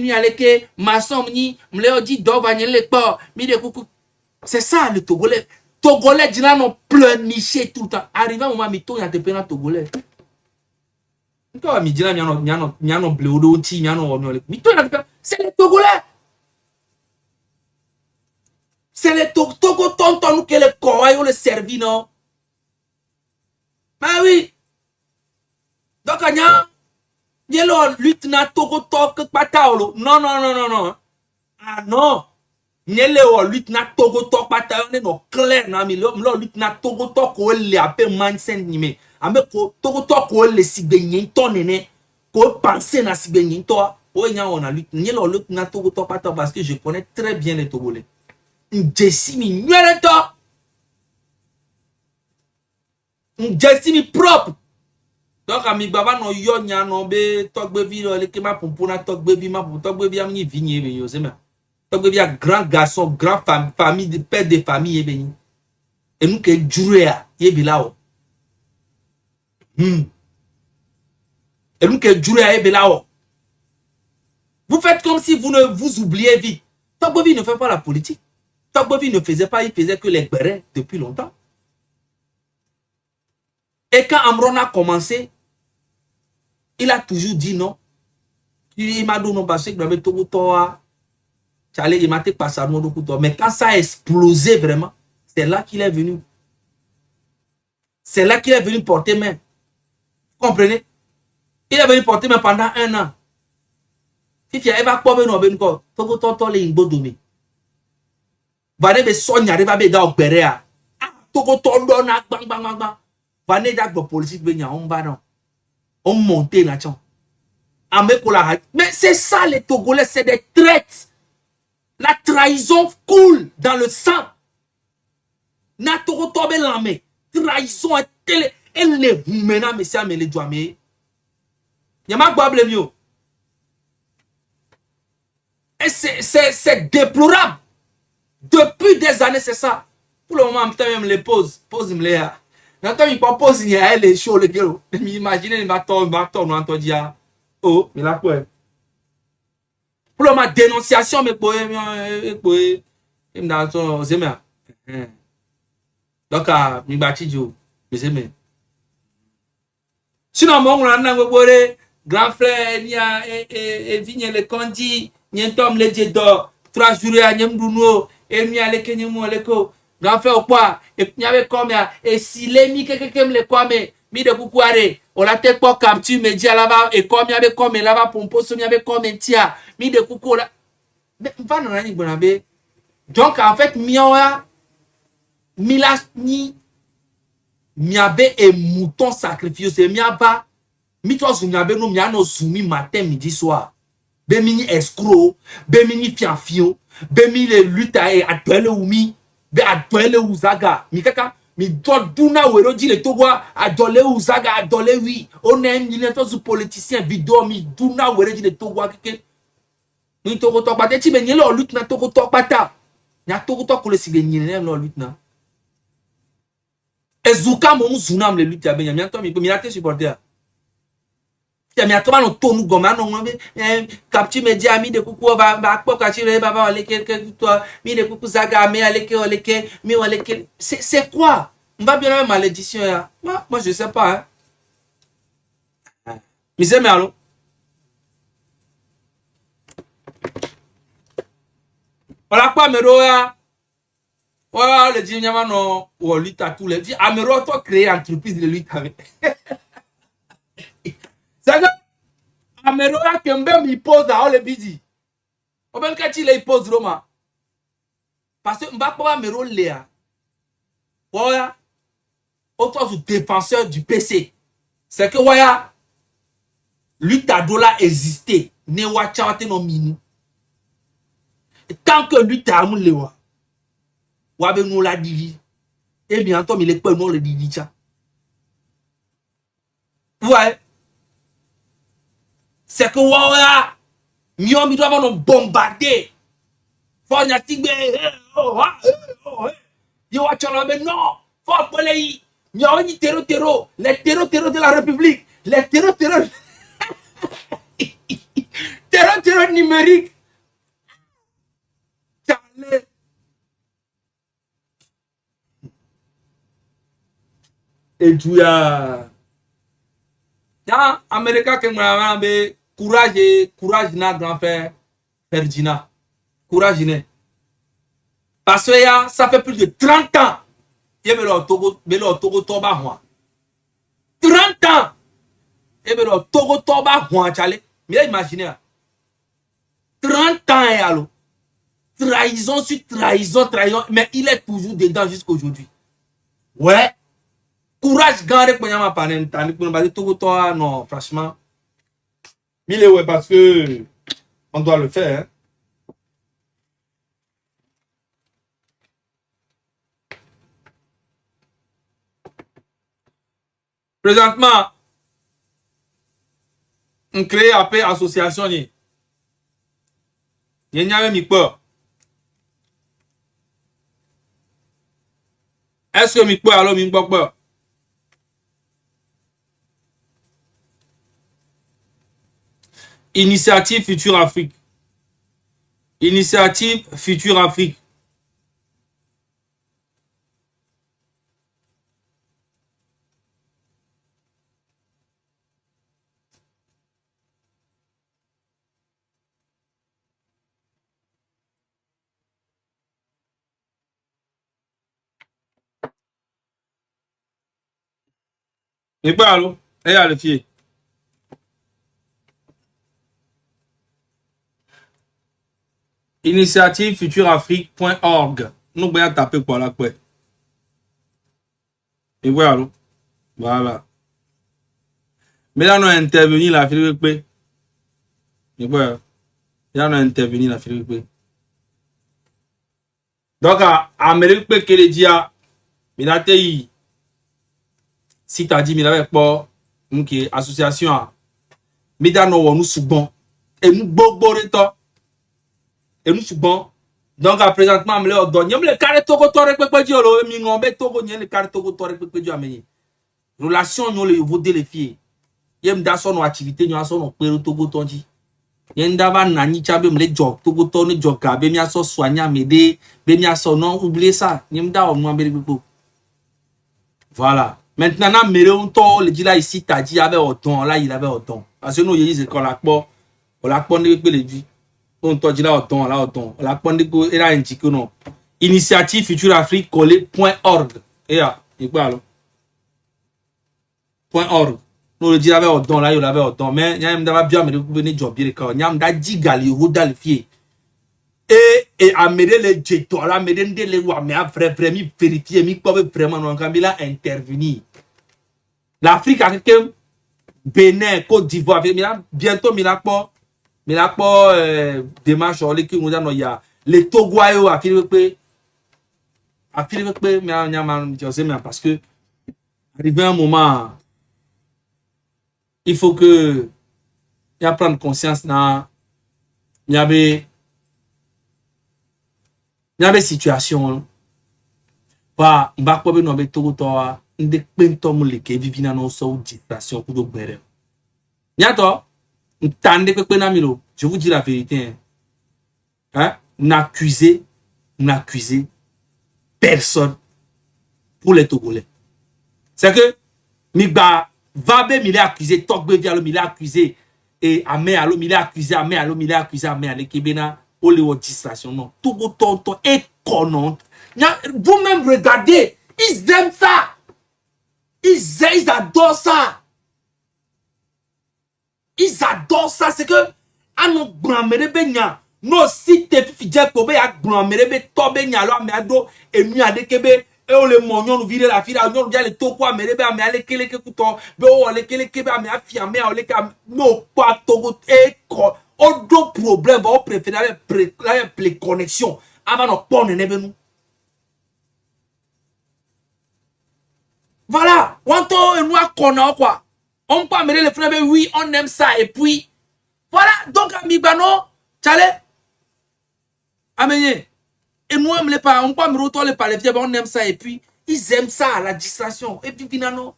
nuit avec maçon ni m'leo dit d'ovanye le port mi de coucou. C'est ça le Togolais. Togolais dina non pleurnicher tout le temps. Arrivé un moment mi to ya te pena Togolais. Quand mi dina miano bleudo ti miano mi to ya te pena. C'est les Togolais. C'est les Togo tonton nous que les Kowayo le servi non. Bah oui. Donc Yelo lutte na Togo tok pataolo. Non. Ah non. Yelo lutte na Togo tok pataolo no clair na mi lo lutte na Togo tok o le ape mansen ni me. Ame ko Togo tok o le sigbenyin to nene. Ko penser na sigbenyin to. O nya on a lutte. Yelo lutte na Togo tok pataolo parce que je connais très bien les Togolais. N'jesimi nyeleto. N'jesimi propre. Donc ami baba no yo nya no be togbe vi le ke ma pompona togbe vi ma togbe vi am ni vigné be yo c'est même togbe vi a grand garçon grand famille de père de famille be ni et nous que jurea ye bi là et nous que jurea ye bi là vous faites comme si vous oubliez vite. Togbe vi ne fait pas la politique. Togbe vi ne faisait pas, il faisait que les bérets depuis longtemps. Et quand Amron a commencé, il a toujours dit non. Il m'a dit non parce que il m'a dit pas ça. Mais quand ça a explosé vraiment, c'est là qu'il est venu. C'est là qu'il est venu porter main. Vous comprenez? Il est venu porter main pendant 1 an. Si tu as pas venu au Benko, Togo les Ingodomi. Vane be sonya arrive à Bega au Perea. Togo Tondona, bang. Vane d'acte politique, on va non. On monte là, mais c'est ça les Togolais, c'est des traites. La trahison coule dans le sang. Na Togo Tobe l'ame. Trahison elle est maintenant, monsieur, mais les doigts, mais. Y'a pas de mieux. Et c'est déplorable. Depuis des années, c'est ça. Pour le moment, même les pose me les. Quand il propose, il y a les choses, les gars. Imaginez, il va tomber, dire, oh, mais là, quoi. Pour le moment, dénonciation, mais pour il m'a donc, il m'a dit, mais c'est mais. Sinon, mon grand frère, il y a Vigne le Condi, il y a un homme, le Dieu d'or, 3 jours à Nyamduno, et il y a les Kenyamo, les Co. Grand frère, quoi, et puis il y avait comme et si les mi quelqu'un le quoi, mais mi de coucouare, on la tête pour capture, mais dia là-bas, et comme il y avait comme là-bas, pompo, il y avait comme un tia, mi de coucou là. Mais va dans la bonabé. Donc, en fait, miawa, milas ni, miabe et mouton sacrifié, c'est miaba, mi toi sous miabe, nous miano soumis matin, midi, soir. Bemini escroc, bemini fiafio, bemini le lutte à tuer ou mi. Be adole uzaga mikaka mi doduna wero di le towa adole uzaga adole wi on aime ni to su politicien vidéo mi duna wero di le towa keke ni togo to pate ti be ni lo lutte na togo to pata nya togo to ko le si be ni lo lutte na ezuka mo zunam le lutte be nya to mi ko mi ate supporter mi atoma no tonu goma no ngombe capture media mi de kuku va ko kachire baba wale ke toi mi de kuku zaga me aleke mi waleke c'est quoi on va bien la malédiction ya moi je sais pas hein mi c'est mais allô voilà quoi mero ya voilà le dit nyama no wo lutte à tous les vies amero to créer entreprise de lutte avec Amero ya kembe mi pose à le bidi. O ben kati le pose Roma. Parce que mba kwa Amero lea. Voilà. Autre défenseur du PC. C'est que voilà. Lutte à dollar existait. Ne wa chawate no minu. Tant que lutte à moun lewa. Wa be nou la dili. Et bien entendu il est pas non le dili cha. Ouais. C'est que voilà, nous doivent nous bombarder. Faut n'y tigbe, you watch mais non, faut appeler. Nous avons dit terreau, les terreau de la République, les terreau. terreau numérique. Charlie. Et tu as Américain qui m'a dit courage na grand-père Ferdinand. Courage né. Parce que ça fait plus de 30 ans. Il y a le Togo Toba 30 ans. Il y a le Togo Toba Charlie. Mais imaginez. 30 ans et alors. Trahison sur trahison. Mais il est toujours dedans jusqu'à aujourd'hui. Ouais. Courage, garde pour ma panne. Non, franchement. Mais ouais, parce que on doit le faire. Hein. Présentement, on crée après association. Il y a mis peur. Est-ce que mi peur alors mi peur? Initiative Future Afrique. Initiative Future Afrique. Et pas alors, et à le fier. Initiative futureafrique.org. Nous allons taper pour la quoi. Et voilà. Voilà. Mais là, on a intervenu la Philippe. Et voilà. Là, on a intervenu la Philippe. Donc, à Amérique, que les dia, il a été si tu as dit, il avait pas une association. Mais dans nous sommes et nous bobo de temps. Et nous sommes donc à présentement me le donne le carré Togo tore pepe dio lo mi ngombe Togo le carré Togo tore pepe dio ameni relation nous le voder les filles yem da son activité nous son pere Togo tonji yenda va nani chabe me le job Togo tone job ka be mi aso soigner m'aider be mi aso non oublier ça yem da on m'embele pepe voilà maintenant na mere on to le dit là ici t'as dit avait autant là il avait autant parce que nous y c'est qu'on la pon ne pepe le dit on t'a dit là autant la pandéco era indiqué non initiative future afrique collé.org et quoi alors .org nous le dit avec autant là il avait autant mais nyam d'ava bien me venir job bien quand nyam da digali rodal fie et amédé les jeto la médende les wa mais vrai vraiment vérifier mi pas vraiment non quand il a intervenir l'Afrique a quelqu'un Bénin Côte d'Ivoire bientôt mais là pour démarche on l'équipe nous il y a les Togoyo à Philippe mais je sais mais parce que arrivé un moment il faut que il y a prendre conscience là il y avait situation pas on va pas nous avec Togo toi ndé pentom le ke vivina no so distraction pour dobere nyato ntande pepe na milo je vous dis la vérité hein n'accusez personne pour les Togolais c'est que miba vabe mi l'a accusé togbe vialo mi l'a accusé et amé allo mi l'a accusé amé ale kebena o le distraction non Togo tonton et konon vous même regardez ils aiment ça ils adorent ça. Ils adorent ça. C'est que à nos grand-mères benya, nos sites fidèles pour ya grand-mère be tobe nyalo amiado et mi ade kebe et on le monyon nous vire la fille on dia le toko amere be ame ale kele ke kuto be o le kele kebe ame afia ame o le ka no pas Togo et o do problème on préfère la connexion avant nos pone nebe nous. Voilà, on quoi. On peut amener les frères, oui, on aime ça, et puis, voilà, donc, amigano, tchale, amenez, et nous, on les pas, on peut me retourner par les pieds, on aime ça, et puis, ils aiment ça, la distraction, et puis, finalement,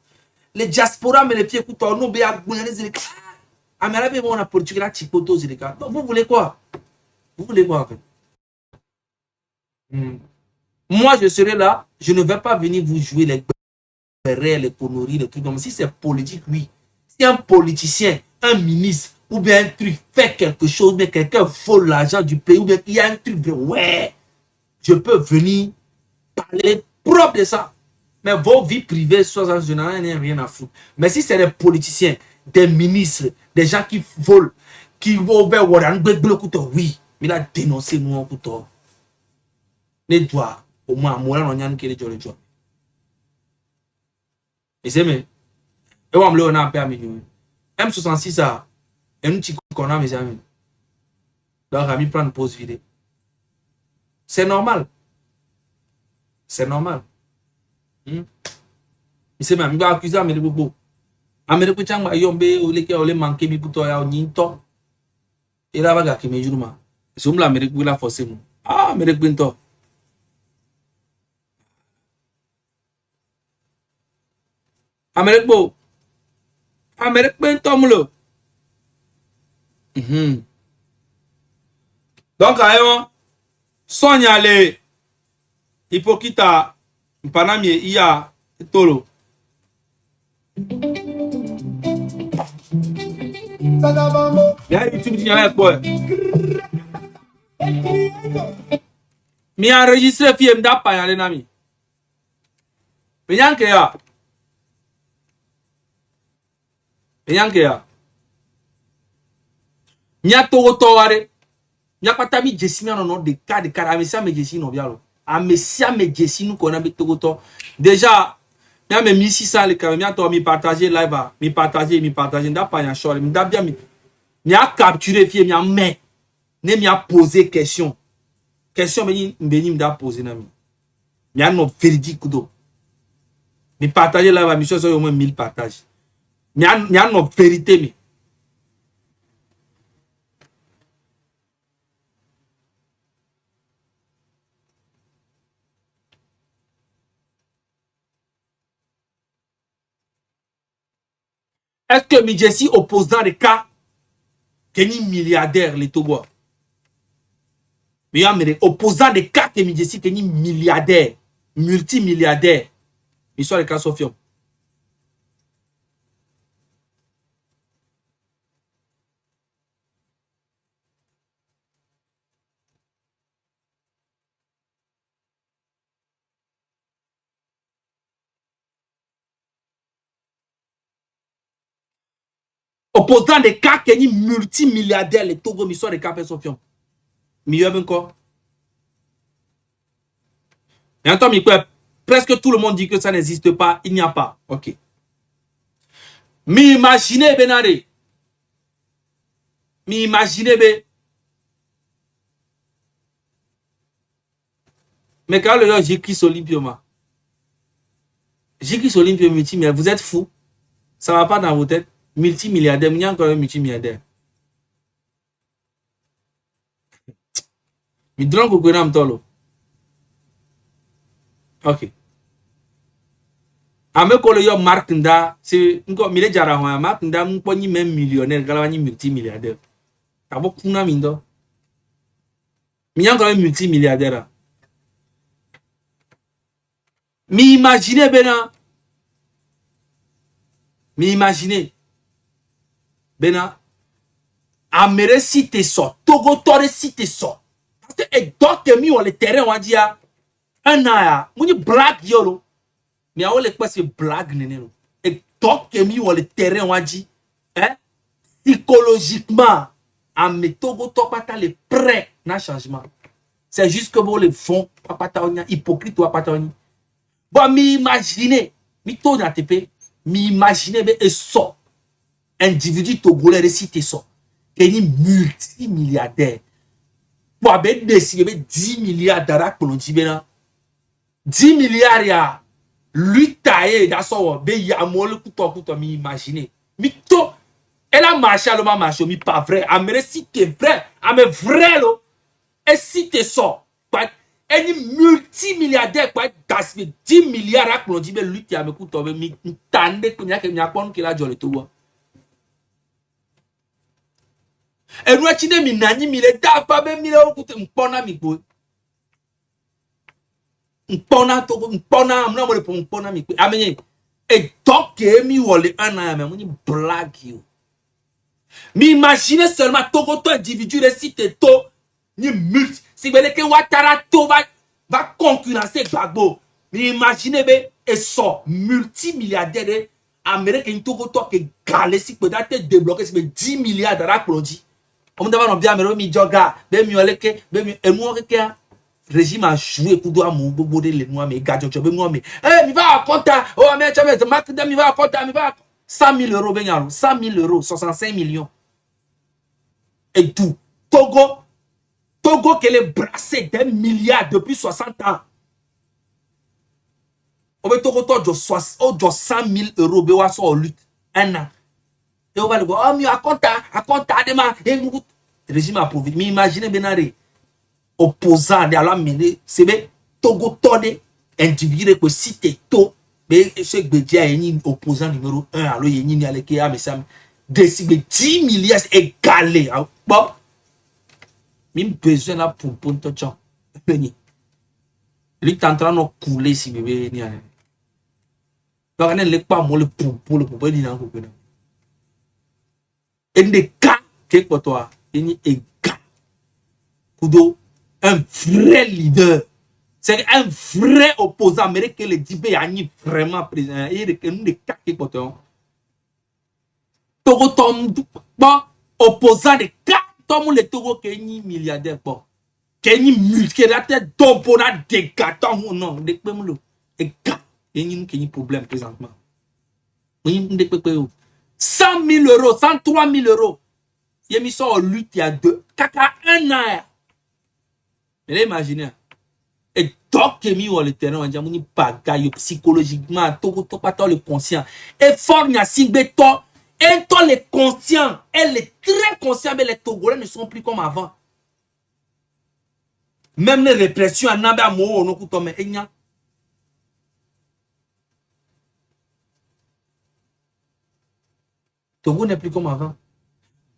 les diasporas, mais les pieds, écoute, nous, béa, les Amérique, on a politique là, Chipoto, les gars. Donc, vous voulez quoi? Vous voulez quoi, en fait? Moi, je serai là. Je ne vais pas venir vous jouer les les conneries, les trucs comme ça. Si c'est politique, oui. Si un politicien, un ministre, ou bien un truc fait quelque chose, mais quelqu'un vole l'argent du pays, ou bien il y a un truc de ouais, je peux venir parler propre de ça. Mais vos vies privées, soit je n'en ai rien à foutre. Mais si c'est des politiciens, des ministres, des gens qui volent, qui vont vers Warren, oui, il a dénoncé nous en couteau. Les doigts, au moins, moi, on y a un qui est le job. Et c'est mais, et on me l'a pas amélioré. M66 a un petit qu'on a mes amis. Donc, à prendre une pause vidéo. C'est normal. C'est normal. Et c'est même, il va accuser à mes beaucoup. Amérique chang ma yombe ole ke ole manke mi puto ya nyinto ira baga ke mejuruma sumla Amérique la forcer mu Amérique binto Amérique bo Amérique binto mulo donc ayo sonya le hypocrite mpanami iya tolo ya YouTube ti ya ko mi enregistré film da pa ya le nami Penyanke ya nya to ware nya pata mi jesimi no de card amesia me jesimi no bialo amesia me jesimi no ko na be to déjà il y a 1600 les caméras, mi partager live, mi partager, n'a pas un short, mi bien mi a capturé fille, mi a mais ne mi a posé question mi da poser na mi a no véridique do mi partager live mi so au moins 1000 partages mi a no vérité mi est-ce que Midjessi oppose dans le cas que ni milliardaire les Togo? Mais opposant des cas que Midjessi que ni milliardaire, multimilliardaire, ils sont les cas Sofion. Opposant des cas que ni multimilliardaire les Togo, ils sont les cas Sofion. Mieux encore. Et en presque tout le monde dit que ça n'existe pas, il n'y a pas. Ok. Mais imaginez, Benare. Mais imaginez, mais quand le gars j'écris sur Olympioma. J'écris sur Olympioma, mais vous êtes fou. Ça ne va pas dans vos têtes. Multimilliardaire, il y a encore un multimilliardaire. Mais donc, vous connaissez tolo. Ok. Ame ko le yo Mark Nda, c'est encore mille jara ho Mark Nda mun ko ni même millionnaire gala ni multimilliardaire. Tabo kuna mindo. Mi encore un multimilliardaire. Mi imaginez bena. Mi imaginez bena amere si te so Togo tore si te so parce que et donc mi on le terrain on dit un an ya muni blague yolo mais on le quoi c'est blague nenelo et donc mi on le terrain on dit hein psychologiquement ame Togo to pata le prêt na changement c'est juste que bon le fond pata on hypocrite ou pata on bon mi imaginer mi to na tepe mi imaginer be et so individu togolais récité ça qui est multimilliardaire pour avoir décidé 10 milliards d'arabes pour l'on 10 milliards ya lui taillé dans son be ya mole couteau mi imaginer mi to elle a marché le marché mi pas vrai amere si t'es vrai ame vrai lo et si t'es ça pas un multimilliardaire quoi gaspiller 10 milliards pour l'on lui taillé me couteau mi tande que n'y a pas qui la jole tout. Et nous achine mi nani mi le da pa be mi le okute mpona mi gbo. Mpona to mpona amna mo le mpona mi gbo. Amenye. Et donc mi wole ana me mo ni blague you. Mais imaginez seulement Togo individu le site to ni multi. Si bele ke Ouattara to va concurrencer Gbagbo. Mais imaginez be et so multimilliardaire américain Togo to ke galé si peut être débloquer si 10 milliards de rapprondi. On me demande bien mais mi joga be mi oleke be mi emu oleke régime a joué pour doit mon bobo de les noirs mais gadjo be moi mais eh mi va compter oh mais tu me marque de mi va compter mi va 100 000 euros ben 100 000 euros 65 millions et tout Togo qu'elle est brassé des milliards depuis 60 ans. On va Togo to 100 000 euros be wa so lutte un an. Et on va le voir, oh, mais à compte demain, le régime a prouvé. Mais imaginez, Benare, opposant de la mener, c'est bien, Togo Tone, individu que si t'es tôt, mais ce que Bédia est opposant numéro 1, alors il y a les Kéa, mais ça, décider 10 milliards égalés. Bon, même besoin là pour ton temps. Lui, t'es en train de couler si bébé, n'y a rien. Donc, on n'est pas moi le pour le problème, il y a un peu. Et des cas que pour toi, il y a un gars, Kudo, un vrai leader, c'est un vrai opposant américain, le Dibé a vraiment président. Il y a des cas que pour toi, Togo tombe, bon, opposant de cas, tombe le Togo qui est milliardaire, bon, qui est multilatéral, donc on a des gars, non, des problèmes, des gars, il y a un problème présentement. Il y a des problèmes. 100 000 euros, 103 000 euros. Il a mis ça en lutte il y a caca un an. Mais imaginez. Et donc, il a mis le terrain, on a dit bagaille psychologiquement, tout le conscient. Et fort, il y a Singbeto, et toi les conscients, elle est très conscient, mais les Togolais ne sont plus comme avant. Même les répressions, on a mis à Mouo, mais il y a. Togo n'est plus comme avant.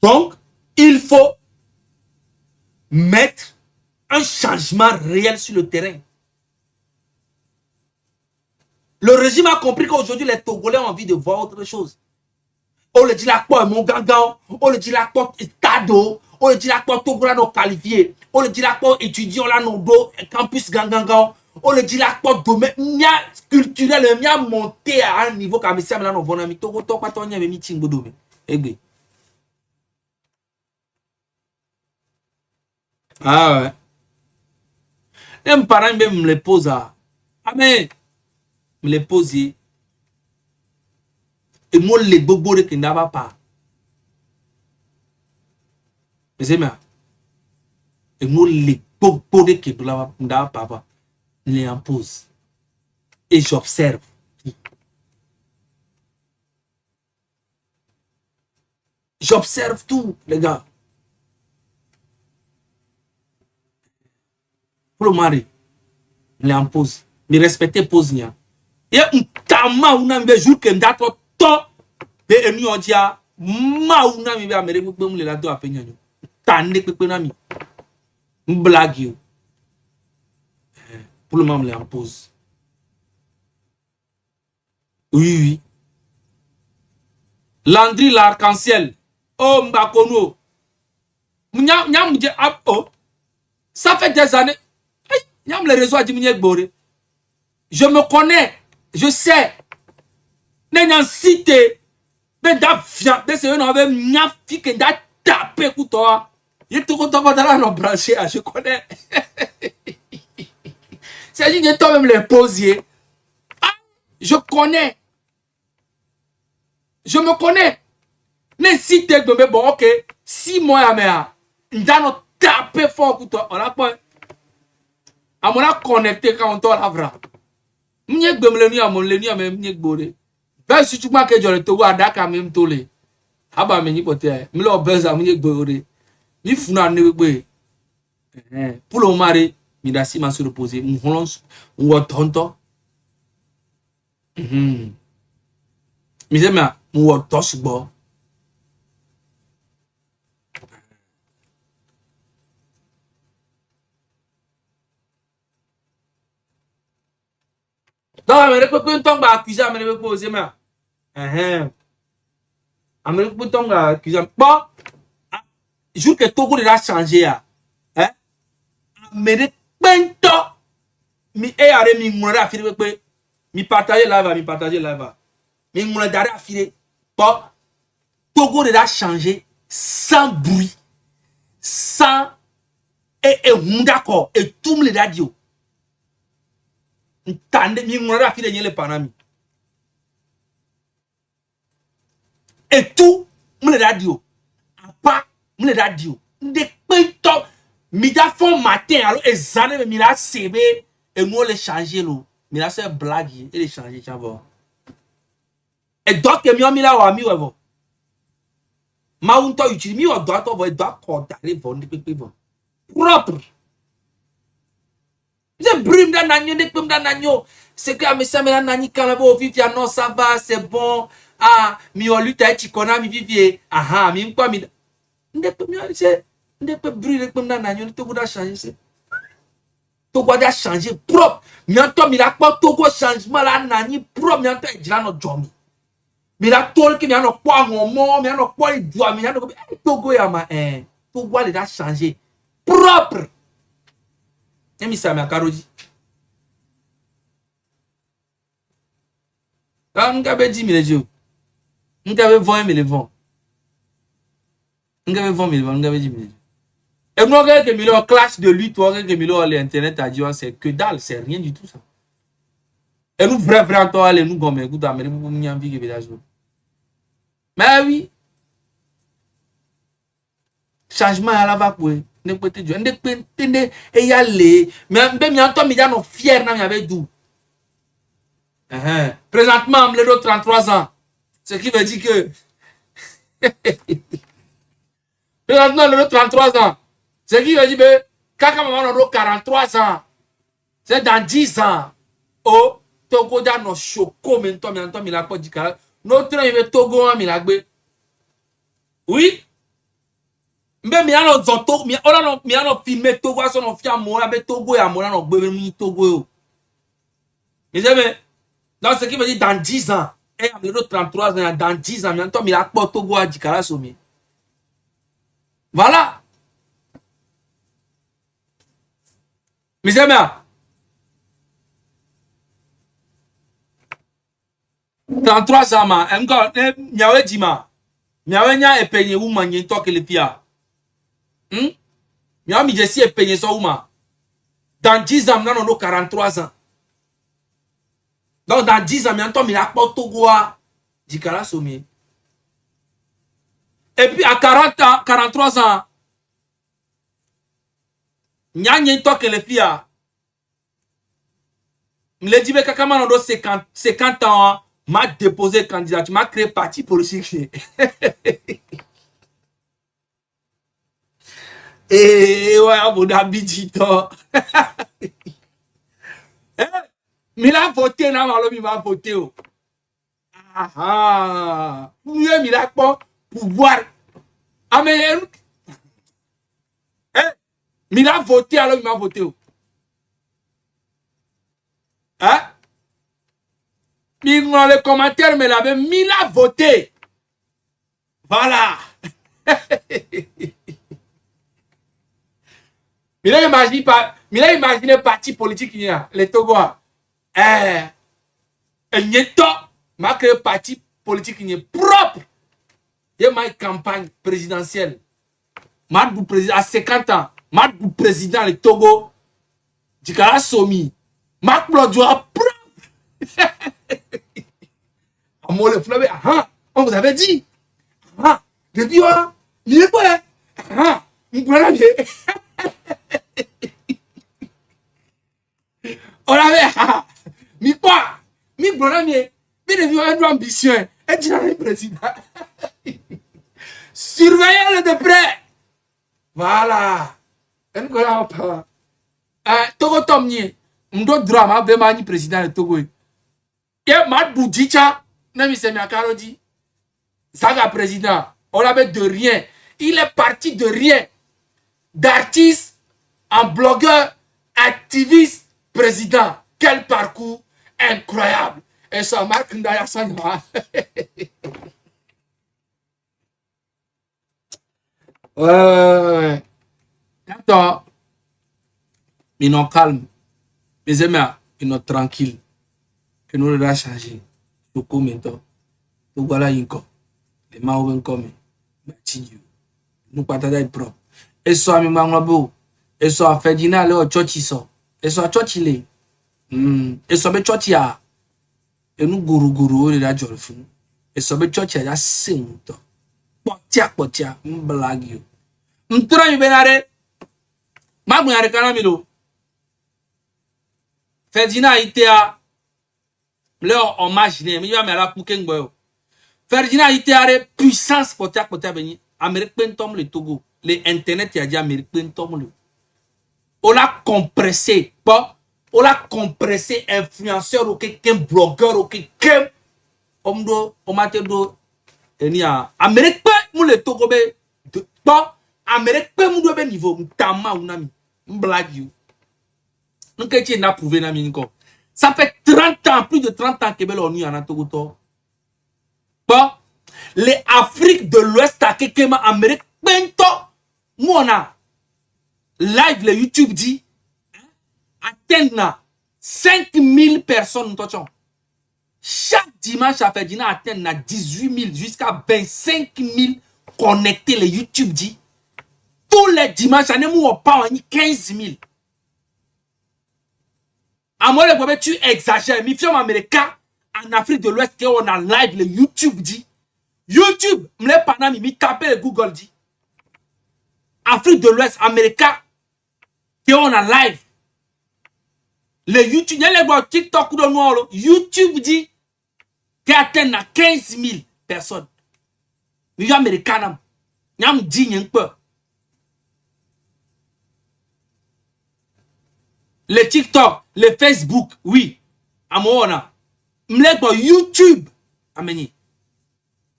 Donc, il faut mettre un changement réel sur le terrain. Le régime a compris qu'aujourd'hui, les Togolais ont envie de voir autre chose. On le dit là quoi, mon gangan, on le dit là quoi, Tado, on le dit là quoi, Togolano qualifié, on le dit là quoi, étudiant là, non, campus gangan, on le dit là quoi, domaine, culturel, il y a monté à un niveau comme ça, là, non, bon ami, Togo, toi, toi, y a mis Tingo domaine. Eh ah ouais. Et mes parents me les posent. Ah mais me les posent. Et moi les bobos qui n'avaient pas. Mais c'est bien. Et moi les bobos qui n'avaient pas. Les impose. Et j'observe. J'observe tout, les gars. Pour le mari, les impose. Me respecter pose nia. Et un tama ou n'a jour que m'dato to de enu odia ma ou n'a mi be amere gbogbo mu le la do apenya ni. Tande pepe na mi. Blague you. Pour le moment, les impose. Oui, oui. Landry l'arc-en-ciel. Oh, Mbakono. Oh. Ça fait des années. Le réseau a diminué. Je me connais. Je sais. N'ayant cité. Mais d'avion. De ce qu'on avait μια fille qui a tapé pour toi. Il est tout content de la brancher. Je connais. C'est juste que toi-même les posier. Je connais. Je me connais. Mais si tu es bon, ok. 6 mois à mea. Nous taper fort pour toi. On a pas. À mon a connecté quand on t'a la vra. M'yek bem le nuit à mon le nuit à même m'yek boré. Ben si tu m'as que je le Togo à Dakar même tolé. Aba me ni pote. M'lo beza m'yek boré. Ni funa ne be. Pour le mari, midasi m'a se reposer. M'holons ou tonto. Misema m'wo tosbo. Donc, Amérique peut tomber accusé, Amérique peut oser, mais. Amérique peut tomber accusé. Bon, jour que Togo a changé, hein, Amérique peut mi e yare mi ngure afire pe mi partager live mi ngure dare afire bon Togo a changé sans bruit sans et d'accord et tout les radio ntande mi ngure afire nyele panami et tout les radio pas les radio de pento mi da fond matin alors examen mi la cb et nous les changer l'eau mais là c'est blague et les changer tu vois et donc mi on mi la wa mi wa ma un to uti mi wa doit to vo doit condamner vo ni pepe vo propre c'est brim da nanyo de pem da nanyo c'est que mais ça me la nani quand vo vivia non ça va c'est bon ah mi o luta ti kona mi vivie aha mi quoi mi de pem c'est de pem brûler pem da nanyo to go da changer c'est Togo a changé propre. Mianto mi la pas Togo changement la nani propre mianto e dira no jomi. Mi la tol ki mi ano kwa ngomo, mi ano kwa idua, mi ano Togo ya ma Togo a déjà changé propre. Et mi sa mi akaroji. Quand ngabe 10 000 jours. Ngabe 20 000 vents. Ngabe 20 000 vents, ngabe 10 000 jours. Et moi, que Milo clash de lui, toi, que Milo l'internet a dit, c'est que dalle, c'est rien du tout ça. Et nous, vrai, toi, allez, nous, gomme, écoute, mais nous, nous, envie que village. Mais oui, changement à la vapeur, ne peut être, ne peut être, et y aller, mais même, y'entend, mais y'en fier, n'a y'avait d'où. Présentement, le 33 ans, ce qui veut dire que, présentement, le 33 ans, ce qui veut dire que quand on a 43 ans, c'est dans 10 ans. Oh, Togo da no choco maintenant, il a pas dit que notre il Togo a mis la gbé. Oui. Mais mi ano zoto, mi ano filmer Togo a son fia mora be Togo ya mora no gbé mi Togo. Mais donc ce qui veut dire dans 10 ans, et le 33 ans, dans 10 ans, maintenant il a pas Togo a dit kala somi. Voilà. Mes amis, 33 ans, ma, encore, miawe dima, miawe nya epenye uma nye toke le pia. Miawe mi jesi epenye so uma. Dans 10 ans, nous avons 43 ans. Donc, dans 10 ans, nous avons Togo a dikala somi. Et puis, à 40 ans, 43 ans, Nyanyen toke le fia. Me dit que quand on a 50 ans, m'a déposé candidature, m'a créé parti politique. Et ouais, on a bidito. Il a voté, il a voté. Ah, il a pas pouvoir. Ah, mais il a voté, alors il m'a voté. Hein? Dans les commentaires, mais là, il a voté. Voilà. Il a imaginé parti politique, les Togois. Et Nieto m'a créé parti politique propre. Il y a ma campagne présidentielle. À 50 ans. Madou président le Togo, Dikala Somi, Marc Blodjoa propre. On vous avait dit. Depuis, il est quoi? On avait, mi quoi? Mi blonamier, mi devient un ambitieux, et tu es président. Surveillez-le de près. Voilà. Togo Tomni, Mdo drama, Bemani président de Togo. Et Mat Boudjicha, Nami Semiakarodi, Zaga président, on avait de rien. Il est parti de rien. D'artiste, en blogueur, activiste, président. Quel parcours. incroyable. Et ça marque d'ailleurs ça. Ouais. Attends. Ils sont calmes. Mes amis, ils sont tranquilles. Que nous les changer. Nous commentons. Nous voilà encore. Les mains ouvertes comme. Nous partagons propre. Et ça, mes mains et ça, Ferdinand, le church, et ça, church, et ça, le church, et nous, gourou, et la jolfou. Et ça, le church, il y a 5 ans. Potia, blague. M'toura mi benare. Ma bunyare kana milo. Ferdinand itea. Le hommage ne. Mi va me la pouken boyo. Ferdinand itea re puissance potia beni. Amérique pentom le Togo. Le internet ya di Amérique pentom le. On l'a compressé. Pas. On l'a compressé influenceur ou quelqu'un blogueur ou quelqu'un. Omdo, omatedo. Enia. Amérique pe le Togo be. Pas. Amérique pe mu do be niveau tama unami blague you n'ke ti na prouver na mi nko ça fait 30 ans plus de 30 ans que bel onu en Togo to pas les Afrique de l'Ouest à kekema Amérique pento mona live le YouTube dit atteindre 5000 personnes to chaque dimanche à Ferdinand atteindre 18 000 jusqu'à 25 000 connectés le YouTube dit tous les dimanches, on a pas 15 000. À moi, tu exagères. Mi film américain en Afrique de l'Ouest, on a live le YouTube dit. YouTube, m'le panami, mi tape le Google dit. Afrique de l'Ouest, américain, on a live. Le YouTube, il y a les TikTok de noir, YouTube dit qu'il atteint 15 000 personnes. Mais les américains, il y a un digne un peu. Le TikTok, le Facebook, oui. À moi, on a. YouTube. Ameni.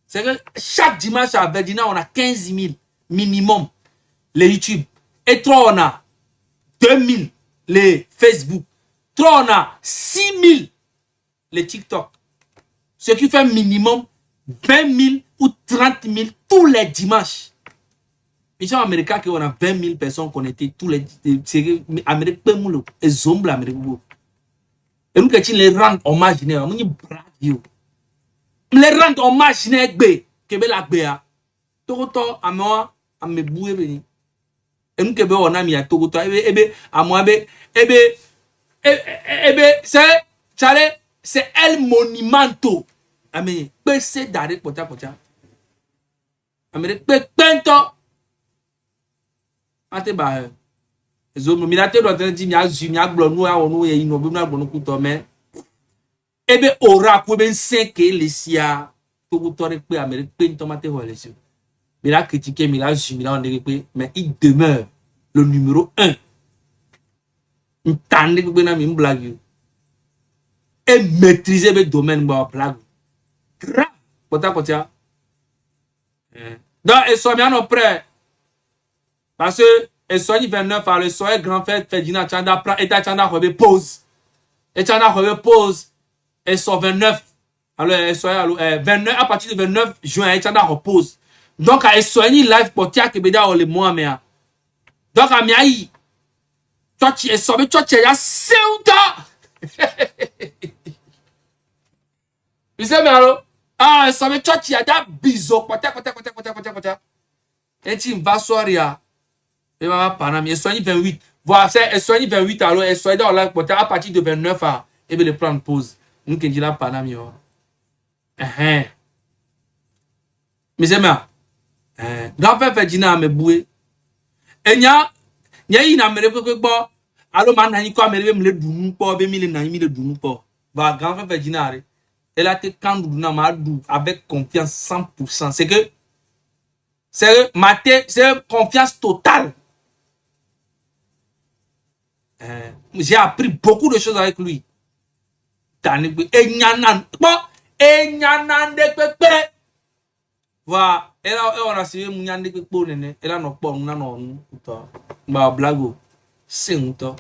C'est que chaque dimanche à Verdina, on a 15 000 minimum. Le YouTube. Et trois, on a 2 000 les Facebook. Trois, on a 6 000 les TikTok. Ce qui fait minimum 20 000 ou 30 000 tous les dimanches. Ici en Amérique, on a 20 000 personnes connectées tous les Amérique et zomble Amérique. Et nous qui les rendre hommage, nous les rendre hommage, que la béa. Togoto à moi, à me bouer. Et nous qui on a mis à Togoto, à moi, c'est El Monumento. Amen. C'est d'arrêt pota. Amérique, pento. Ate ba zomo milate do tan di mi azu mi agbo nu a onu ye ino bi nu agbo nu kuto me ebe ora ko be nse ke lesia to kuto re pe Amérique pe ntomate ho lesio mi la critiquer mi la zu mi la on pe mais il demeure le numéro 1 ntande pe na mi blague et maîtriser le domaine ba blague grave pota donc et so mi an prêt. Parce que et soigné 29 à le soir grand frère Ferdinand Chanda prend et Chanda repose. Et Chanda repose et so 29 alors et soir 29 à partir de 29 juin et Chanda repose. Donc à soigné live pour tia que beda le mois mais donc à miai toi tu es sauvé toi tu as 5 ans. Tu sais mais alors ah sauvé toi tu as da biso côté et tu vas soirée et maman panam et soigné 28 voilà c'est soigné 28 alors et soigné dans la à partir de 29 à et bien de prendre pause nous qui dit la panam yo mais c'est moi grand frère Ferdinand me boué et nya ina mere ko gbo alo man nan ko mere me le dunu po be mi le nan mi le dunu po va grand frère Ferdinand elle a été quand na ma dou avec confiance 100%. C'est que c'est confiance totale. J'ai appris beaucoup de choses avec lui. Et voilà, elle a suivi mon yande que pour nene, elle a non pas non non bah blago, c'est un temps.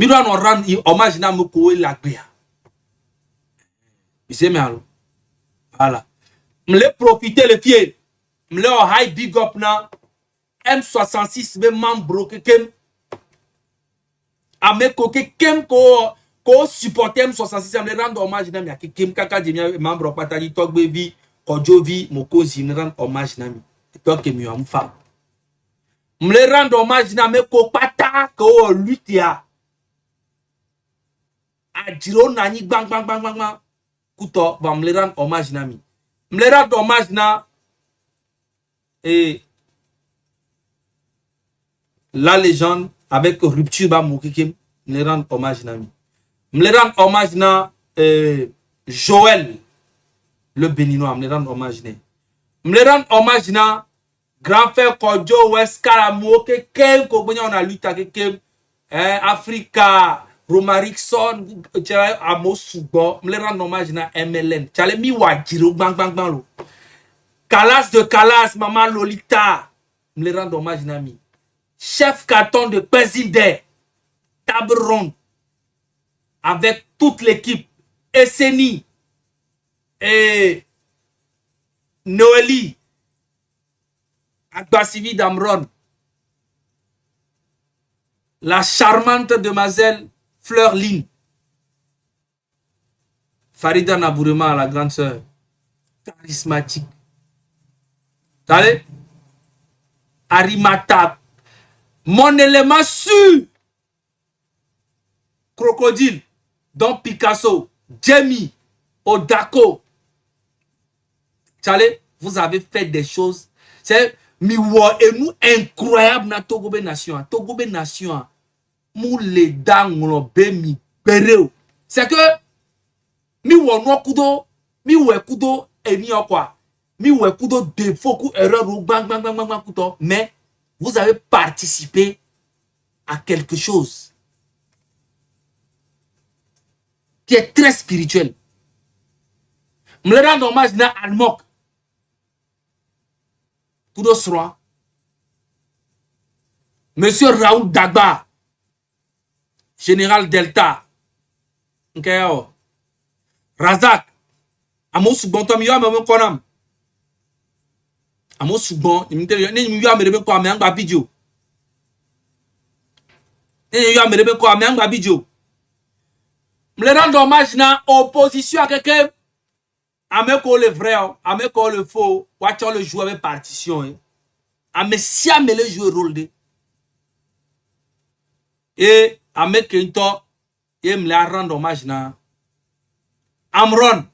doit nous rendre hommage na moko la gbea. Ici mais alors. Voilà. M'le profiter le pied. M'le high big up na M66 be membre kem. Ameko kem ko supporter M66 me rendre hommage na mi kem kaka de mi membre patali togbe vi kojovi mokozi me rendre hommage na mi. To ke mi am fa. M'le rendre hommage na me ko pata ko lutia. Adiro nani bang bang bang bang bang. Kuto va m'le rendre hommage na mi. M'le rendre hommage na et la légende avec rupture ba mokikim m'le rendre hommage na mi. M'le rendre hommage na Joël le béninois m'le rendre hommage na. M'le rendre hommage na grand frère Kodjo West Karamo que quel ko on a lutté avec Africa Romarikson Amo Subo m'le rendre hommage na MLN chale mi wajiro bang bang bang lo Calas de Calas maman Lolita m'le rendre hommage na mi chef carton de président table ronde avec toute l'équipe Esseni et Noélie Agbasivi Damron, la charmante demoiselle Fleur Lynn, Farida Nabourema, la grande sœur, charismatique. Allez, Arimata, mon élément sûr, Crocodile, Don Picasso, Jamie, Odako. Allez, vous avez fait des choses. C'est miwo et nous incroyable na Togo be nation. Togo be nation. Mou les danglo be mi bereo. C'est que miwo no kudo, miwo kudo et ni quoi. Miwo kudo défaut ku erreur ou bang bang bang bang kudo. Mais vous avez participé à quelque chose qui est très spirituel. Me le rendre hommage na Almok. Kudo Sroa. Monsieur Raoul Dagba, Général Delta. Nkeo. Razak. Amo Soubon, Tom Yo Amem Konam. Amo Soubon, ni yo amere ko ame angba bidio. Ni yo amere ko ame angba bidio. Me le rendre hommage na opposition à quelqu'un. Ameko le vrai, ameko le faux, watch le jouer avec partition. Ame si ame le jouer rôle de. Et ameko into, et me la rendre hommage na. Amron,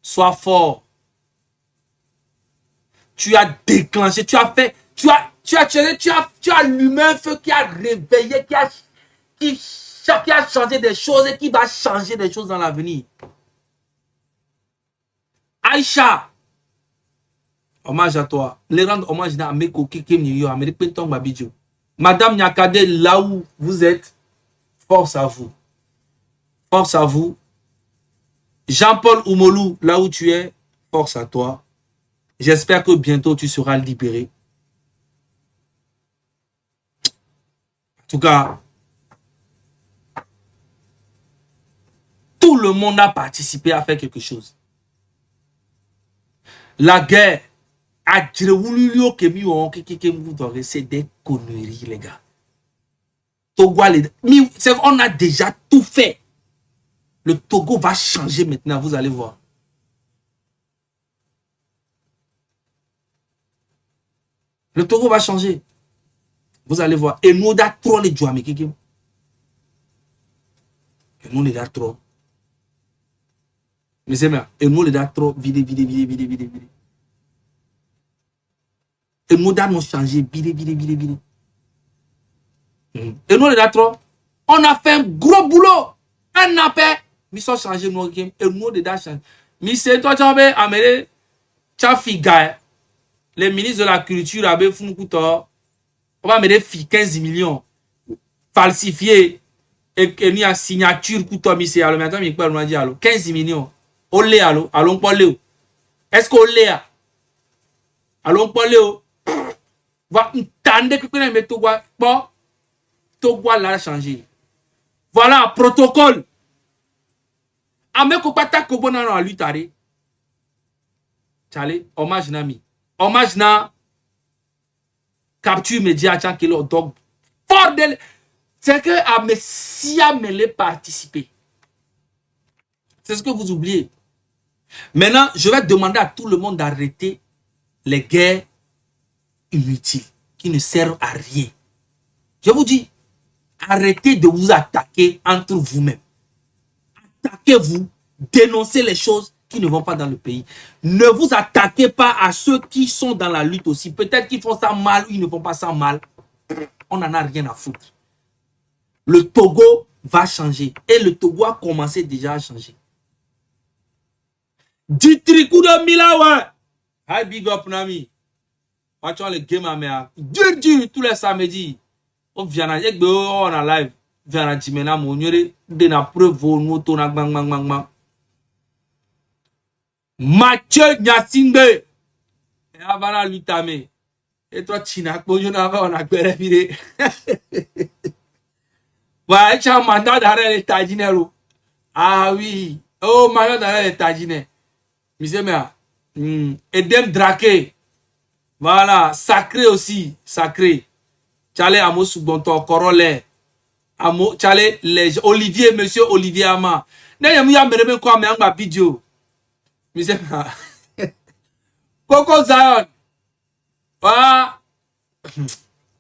sois fort. Tu as déclenché, tu as fait, tu as allumé un feu qui a réveillé, qui a changé des choses et qui va changer des choses dans l'avenir. Aïcha, hommage à toi. Les rendre hommage à mes coquilles qui m'y ont amené. Madame Nyakade, là où vous êtes, force à vous. Force à vous. Jean-Paul Oumolou, là où tu es, force à toi. J'espère que bientôt tu seras libéré. En tout cas, tout le monde a participé à faire quelque chose. La guerre, c'est des conneries, les gars. On a déjà tout fait. Le Togo va changer maintenant, vous allez voir. Le Togo va changer. Vous allez voir. Et nous, on a trop les joueurs. Et nous, on a trop. Mais c'est bien. Et nous, on a trop. Vide. Et nous, on a changé. Vide. Et nous, on a trop. On a fait un gros boulot. Un appel. Mais ils ont changé nos games. Et nous, on a changé. Mais c'est toi, tu as amené. Tu as fait gars. Les ministres de la culture avaient fait un coup de on va mettre 15 millions falsifiés et il y a signature coup de mise alors maintenant il peut dire alors 15 millions on l'est alors allons pas le est-ce qu'on l'est allons pas le va entendre que peut mettre tout quoi bon tout quoi là changer Voilà, protocole. Ameko pata kobona na lutare. Chale, hommage nami. Hommage na capture média kilo donc fort de c'est que à Messia mêlé participer. C'est ce que vous oubliez. Maintenant, je vais demander à tout le monde d'arrêter les guerres inutiles qui ne servent à rien. Je vous dis, arrêtez de vous attaquer entre vous-même. Attaquez-vous, dénoncez les choses qui ne vont pas dans le pays. Ne vous attaquez pas à ceux qui sont dans la lutte aussi. Peut-être qu'ils font ça mal ou ils ne font pas ça mal. On n'en a rien à foutre. Le Togo va changer. Et le Togo a commencé déjà à changer. Du tricou de Milawa. Hi, big up, Nami. Watch le game à mer. Dur, tous les samedis. On vient à on a live. Vient à Jimena, mon yore. De na preuve, nous, ton bang, bang, bang, bang. Mathieu Nyasingbe. Et avant la lutte, et toi, China, on a vérifié. Ouais, tu as un mandat d'arrêt l'état général. Ah oui. Oh, mandat d'arrêt l'état général. Monsieur Mea. Edem Drake. Voilà. Sacré aussi. Sacré. Tchale Amo Subonto, Corolle. Amo, Tchale, les Olivier, monsieur Olivier Ama. N'est-ce pas quoi, mais un vidéo. Monsieur Mea. Coco Zion. Ah.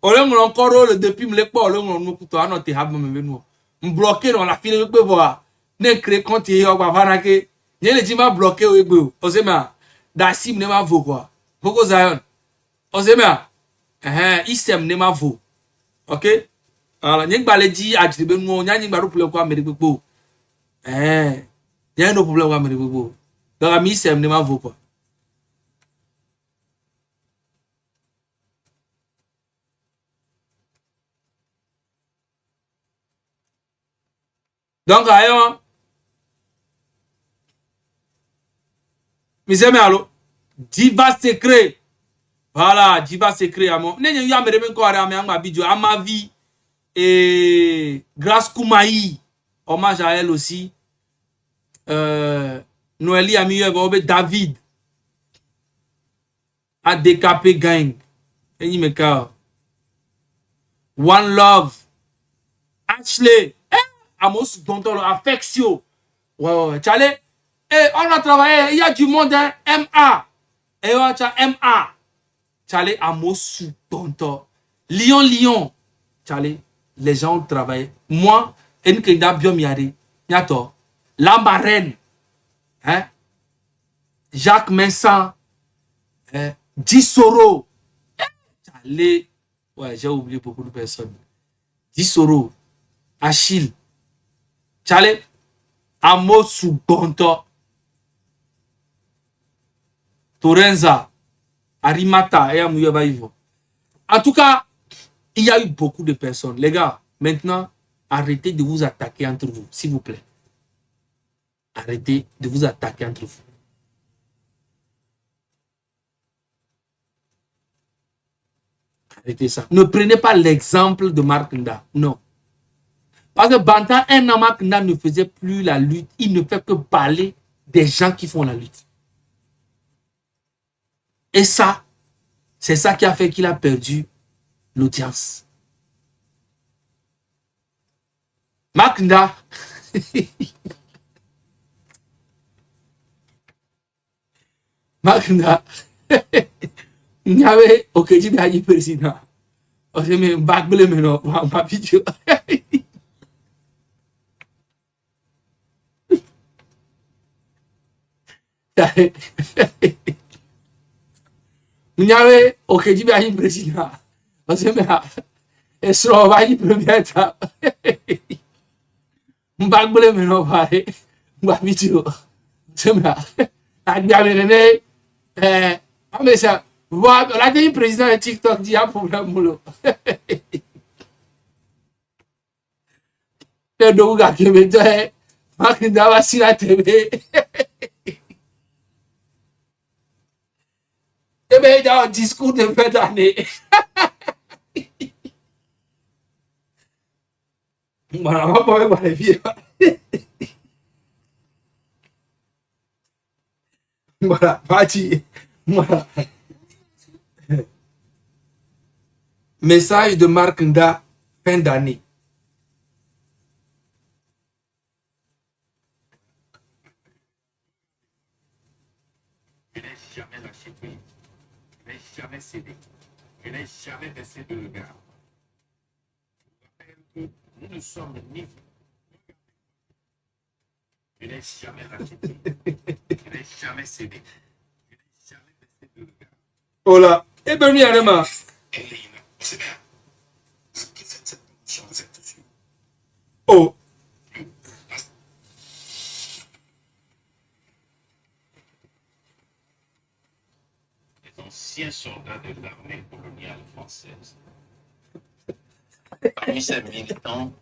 On encore le depuis me pas on nous pour toi non te have me nous bloqué dans la file pe voir ne créer compte y o va que ne le dima bloqué o egbe o se ma da sim ne ma vo quoi Coco Zion o se ma isem ne ma vo OK alors n'y ba le di adribe nous nya n'y ba ro problème quoi me pepo y a no problème quoi me pepo donc mi isem ne ma vo quoi. Donc, ailleurs, mes amis, allô, Diva Secret. Voilà, Diva Secret. À ma vie. Et Grâce Koumaï. Hommage à elle aussi. Noélie Amieux, David. ADKP Gang. One Love. Ashley. Amos Dontolo, Affectio. Ouais. Tchale. Et on a travaillé, il y a du monde, hein, MA. Et on a MA. Tchale, Amos Dontolo. Lyon. Tchale, les gens ont travaillé. Moi, Nkenda Biomiade, Nyato, La Marraine, hein, Jacques Mensah, Dissoro. Tchale, ouais, j'ai oublié beaucoup de personnes. Dissoro, Achille. Tchale, Amos Bonto, Torenza, Arimata et Amouyaba Ivo. En tout cas, il y a eu beaucoup de personnes. Les gars, maintenant, arrêtez de vous attaquer entre vous, s'il vous plaît. Arrêtez de vous attaquer entre vous. Arrêtez ça. Ne prenez pas l'exemple de Marc Nda. Non. Parce que Banta, un Marc Nda ne faisait plus la lutte. Il ne fait que parler des gens qui font la lutte. Et ça, c'est ça qui a fait qu'il a perdu l'audience. Marc Nda. Marc Nda. Il y avait aucun qui président. On s'est mis un bac bleu maintenant. Ma vidéo. Il y avait aucun qui président. On s'est mis à. Et sur le bac premier étape. Un bac bleu maintenant. Ma vidéo. On s'est mis à. Mais ça. Voilà, la dernière président de TikTok dit un problème moulot. Le Douga qui me dit, Marc Ndava si la TV. Et bien, il y a un discours de fin d'année. Voilà, on va pas voir les filles. Voilà, parti. Voilà. Message de Marc Nda, fin d'année. Je n'ai jamais lâché prise. Je n'ai jamais cédé. Je n'ai jamais baissé de regard. Je rappelle que nous ne sommes ni vous. Je n'ai jamais lâché prise. Je n'ai jamais cédé. Je n'ai jamais baissé de regard. Oh là, et ben, Adama. Elina, c'est bien. Cette promotion, vous êtes dessus. Oh. Les anciens soldats de l'armée coloniale française. Parmi ces militants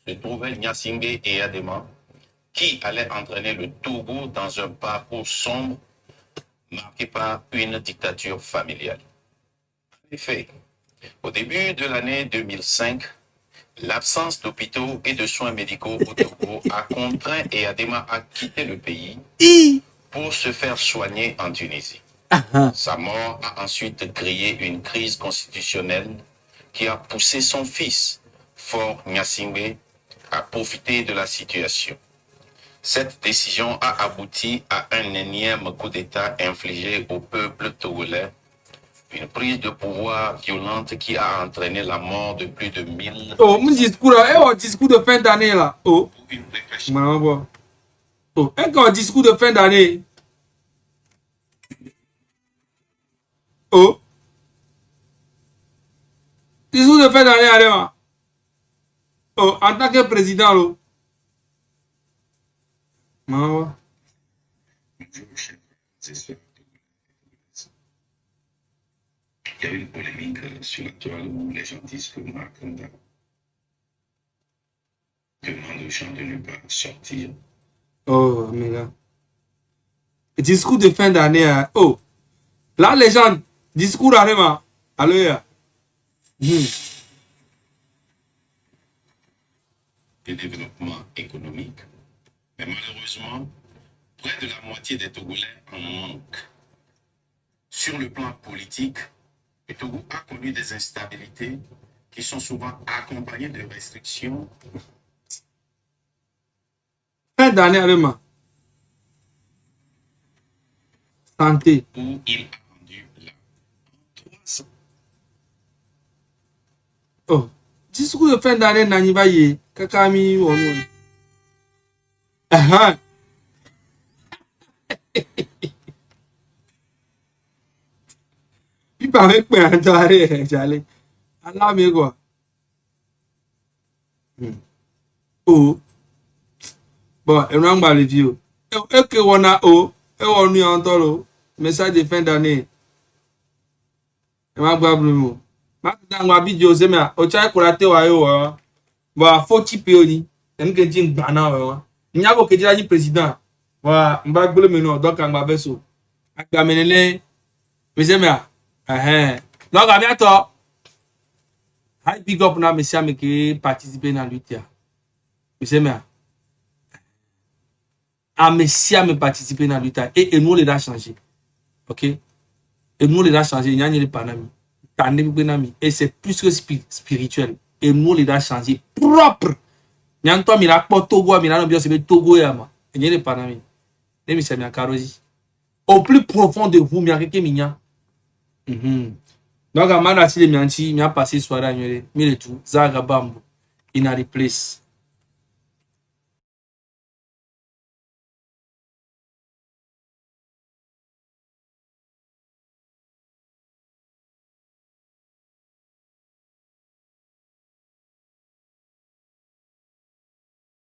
se trouvaient Gnassingbé et Adema, qui allaient entraîner le Togo dans un parcours sombre marqué par une dictature familiale. En effet, au début de l'année 2005, l'absence d'hôpitaux et de soins médicaux au Togo a contraint Adema à quitter le pays pour se faire soigner en Tunisie. Sa mort a ensuite créé une crise constitutionnelle qui a poussé son fils, Faure Gnassingbé, à profiter de la situation. Cette décision a abouti à un énième coup d'État infligé au peuple togolais, une prise de pouvoir violente qui a entraîné la mort de plus de 1000... Oh, mon discours là, discours de fin d'année là. Oh, une répression. Oh, un discours de fin d'année. Oh. Discours de fin d'année, Adama. Oh, en tant que président, là. Bonjour, chers frères. Il y a eu une polémique sur la toile où les gens disent que Marc Nda demande aux gens de ne pas sortir. Oh, mais là. Discours de fin d'année. Oh. Là, les gens, discours Adama. Alléluia. Le développement économique. Mais malheureusement, près de la moitié des Togolais en manquent. Sur le plan politique, le Togo a connu des instabilités qui sont souvent accompagnées de restrictions. Fin d'année, Adama. Santé. Où il a rendu là. 300. Oh. Discours de fin d'année, Nani Baye. Kakami, Wono. Puis par avec moi, j'allais. Allah, mais quoi. Oh. Bon, et on va le vieux. Et que on a oh. Et on y entend message de fin d'année. Et ma brave le mot. Ma dans ma vidéo, c'est mais au tchai pour la théorie. Bon, faut typer oni. Et que dit bana. Il n'y a pas que dire du président. Voilà, on va le menu. Donc, on va faire ça. On va mener. Mais c'est mais. Donc, à bientôt. Hi, big up na monsieur qui participer dans lutte. Monsieur mais. À monsieur me participer dans lutte et nous les a changé. OK? Et nous les a changé, il y a ni panami. Et c'est plus que spirituel. Et nous les a changé propre. Nyanto mi la Togo mi la no bio se Togo ya ma. Et ni les panami. Et monsieur mi karoji. Au plus profond de vous mi akeke minya. Donc, à Manati, les mianti, mi a passé soirée à Nyere, mi le tout, Zaga Bambo, in a replace.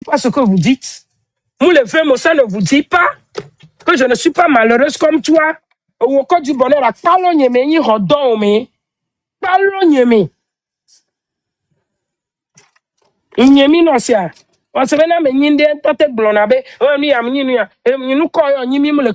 Pas ce que vous dites. Vous, les femmes, ça ne vous dit pas que je ne suis pas malheureuse comme toi. Au cas du bonheur, à parlons yémé, y rodon, mais parlons yémé. Yémi non, c'est on se vena me nyinde tote blonabe. Oh, ni am nyinu ya. E nyinu ko yo nyimi mu le